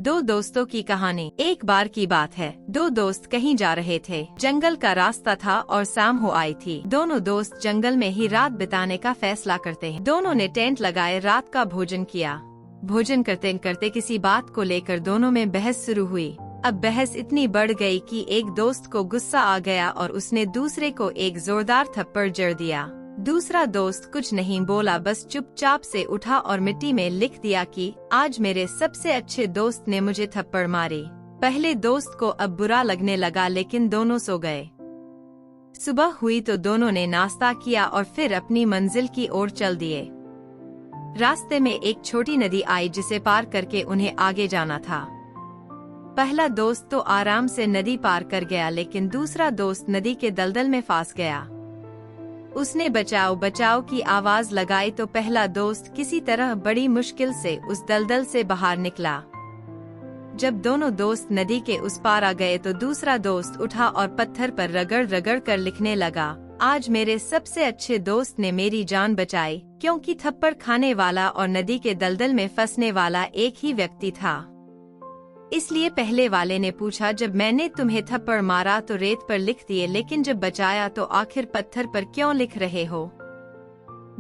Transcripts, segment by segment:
दो दोस्तों की कहानी। एक बार की बात है, दो दोस्त कहीं जा रहे थे। जंगल का रास्ता था और शाम हो आई थी। दोनों दोस्त जंगल में ही रात बिताने का फैसला करते हैं। दोनों ने टेंट लगाए, रात का भोजन किया। भोजन करते करते किसी बात को लेकर दोनों में बहस शुरू हुई। अब बहस इतनी बढ़ गई कि एक दोस्त को गुस्सा आ गया और उसने दूसरे को एक जोरदार थप्पड़ जड़ दिया। दूसरा दोस्त कुछ नहीं बोला, बस चुपचाप से उठा और मिट्टी में लिख दिया कि आज मेरे सबसे अच्छे दोस्त ने मुझे थप्पड़ मारी। पहले दोस्त को अब बुरा लगने लगा, लेकिन दोनों सो गए। सुबह हुई तो दोनों ने नाश्ता किया और फिर अपनी मंजिल की ओर चल दिए। रास्ते में एक छोटी नदी आई जिसे पार करके उन्हें आगे जाना था। पहला दोस्त तो आराम से नदी पार कर गया, लेकिन दूसरा दोस्त नदी के दलदल में फंस गया। उसने बचाओ बचाओ की आवाज लगाई तो पहला दोस्त किसी तरह बड़ी मुश्किल से उस दलदल से बाहर निकला। जब दोनों दोस्त नदी के उस पार आ गए तो दूसरा दोस्त उठा और पत्थर पर रगड़ रगड़ कर लिखने लगा, आज मेरे सबसे अच्छे दोस्त ने मेरी जान बचाई, क्योंकि थप्पड़ खाने वाला और नदी के दलदल में फंसने वाला एक ही व्यक्ति था। इसलिए पहले वाले ने पूछा, जब मैंने तुम्हें थप्पड़ मारा तो रेत पर लिख दिए, लेकिन जब बचाया तो आखिर पत्थर पर क्यों लिख रहे हो?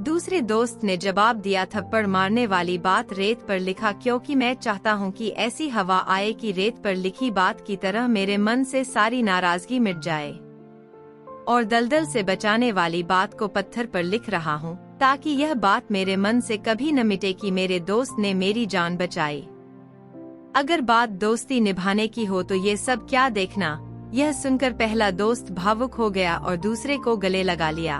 दूसरे दोस्त ने जवाब दिया, थप्पड़ मारने वाली बात रेत पर लिखा क्योंकि मैं चाहता हूँ कि ऐसी हवा आए कि रेत पर लिखी बात की तरह मेरे मन से सारी नाराजगी मिट जाए। और दलदल से बचाने वाली बात को पत्थर पर लिख रहा हूँ ताकि यह बात मेरे मन से कभी न मिटे कि मेरे दोस्त ने मेरी जान बचाई। अगर बात दोस्ती निभाने की हो तो ये सब क्या देखना। यह सुनकर पहला दोस्त भावुक हो गया और दूसरे को गले लगा लिया।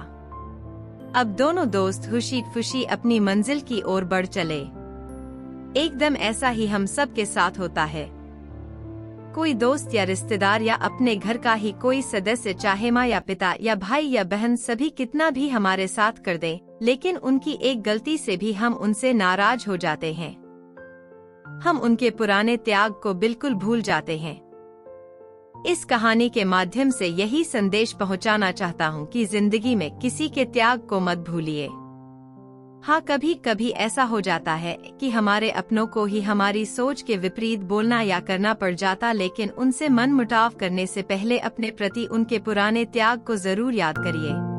अब दोनों दोस्त खुशी खुशी अपनी मंजिल की ओर बढ़ चले। एकदम ऐसा ही हम सब के साथ होता है। कोई दोस्त या रिश्तेदार या अपने घर का ही कोई सदस्य, चाहे माँ या पिता या भाई या बहन, सभी कितना भी हमारे साथ कर दे, लेकिन उनकी एक गलती से भी हम उनसे नाराज हो जाते हैं। हम उनके पुराने त्याग को बिल्कुल भूल जाते हैं। इस कहानी के माध्यम से यही संदेश पहुंचाना चाहता हूं कि जिंदगी में किसी के त्याग को मत भूलिए। हाँ, कभी कभी ऐसा हो जाता है कि हमारे अपनों को ही हमारी सोच के विपरीत बोलना या करना पड़ जाता, लेकिन उनसे मनमुटाव करने से पहले अपने प्रति उनके पुराने त्याग को जरूर याद करिए।